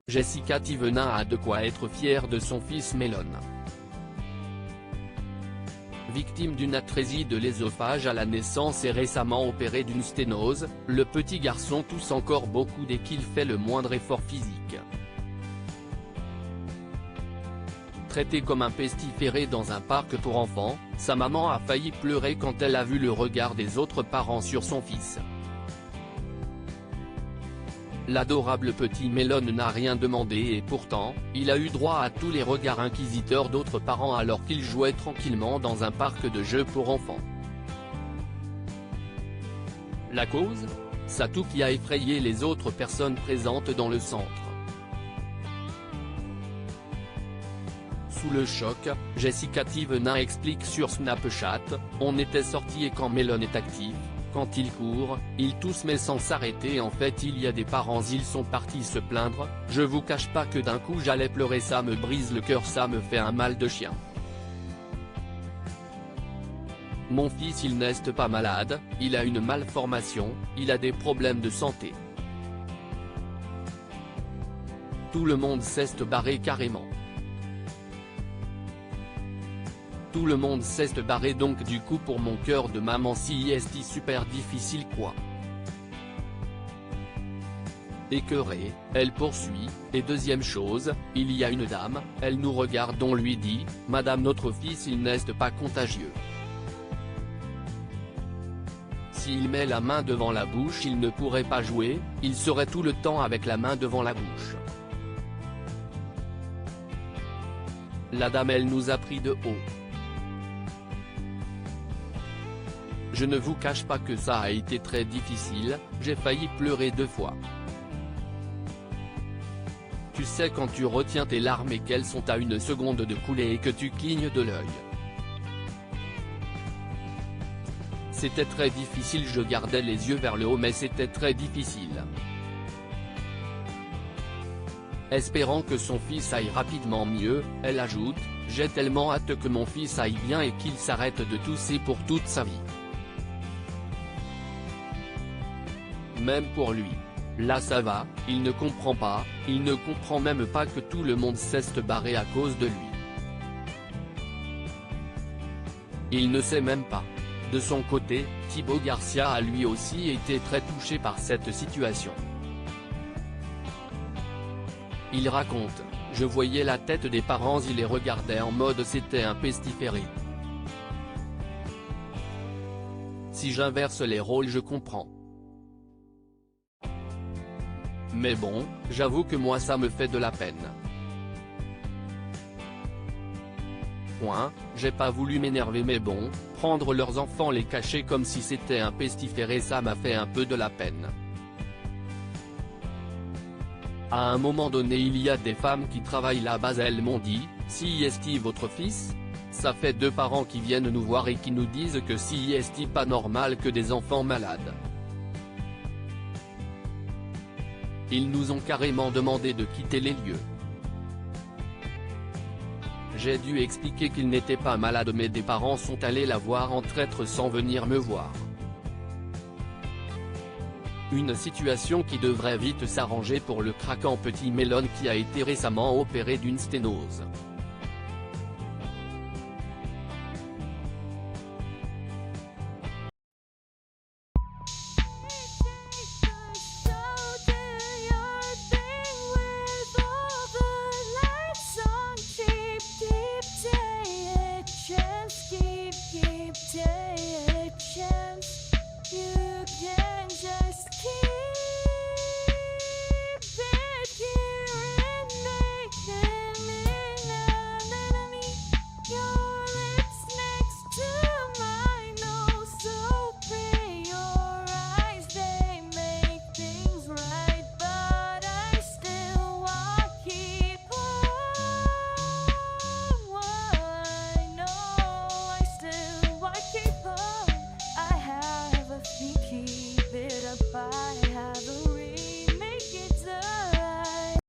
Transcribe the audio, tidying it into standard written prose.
Jessica Thévenin a de quoi être fière de son fils Melon. Victime d'une atrésie de l'ésophage à la naissance et récemment opéré d'une sténose, le petit garçon tousse encore beaucoup dès qu'il fait le moindre effort physique. Traité comme un pestiféré dans un parc pour enfants, sa maman a failli pleurer quand elle a vu le regard des autres parents sur son fils. L'adorable petit Melon n'a rien demandé et pourtant, il a eu droit à tous les regards inquisiteurs d'autres parents alors qu'il jouait tranquillement dans un parc de jeux pour enfants. La cause ? Sa toux qui a effrayé les autres personnes présentes dans le centre. Sous le choc, Jessica Thévenin explique sur Snapchat, « On était sortis et quand Melon est actif, quand il court, il tousse mais sans s'arrêter en fait il y a des parents ils sont partis se plaindre, je vous cache pas que d'un coup j'allais pleurer ça me brise le cœur ça me fait un mal de chien. Mon fils il n'est pas malade, il a une malformation, il a des problèmes de santé. Tout le monde s'est barré carrément. Tout le monde s'est barré donc du coup pour mon cœur de maman si est super difficile quoi. Écœurée, elle poursuit, et deuxième chose, il y a une dame, elle nous regarde on lui dit, Madame notre fils il n'est pas contagieux. S'il met la main devant la bouche il ne pourrait pas jouer, il serait tout le temps avec la main devant la bouche. La dame elle nous a pris de haut. Je ne vous cache pas que ça a été très difficile, j'ai failli pleurer 2 fois. Tu sais quand tu retiens tes larmes et qu'elles sont à une seconde de couler et que tu clignes de l'œil. C'était très difficile je gardais les yeux vers le haut mais c'était très difficile. Espérant que son fils aille rapidement mieux, elle ajoute, j'ai tellement hâte que mon fils aille bien et qu'il s'arrête de tousser pour toute sa vie. Même pour lui. Là ça va, il ne comprend pas, il ne comprend même pas que tout le monde s'est barré à cause de lui. Il ne sait même pas. De son côté, Thibaut Garcia a lui aussi été très touché par cette situation. Il raconte, je voyais la tête des parents ils les regardaient en mode c'était un pestiféré. Si j'inverse les rôles je comprends. Mais bon, j'avoue que moi ça me fait de la peine. J'ai pas voulu m'énerver mais bon, prendre leurs enfants les cacher comme si c'était un pestiféré ça m'a fait un peu de la peine. À un moment donné il y a des femmes qui travaillent là-bas elles m'ont dit, si est votre fils ? Ça fait 2 parents qui viennent nous voir et qui nous disent que si est pas normal que des enfants malades. Ils nous ont carrément demandé de quitter les lieux. J'ai dû expliquer qu'il n'était pas malade mais des parents sont allés la voir en traître sans venir me voir. Une situation qui devrait vite s'arranger pour le craquant petit Melon qui a été récemment opéré d'une sténose.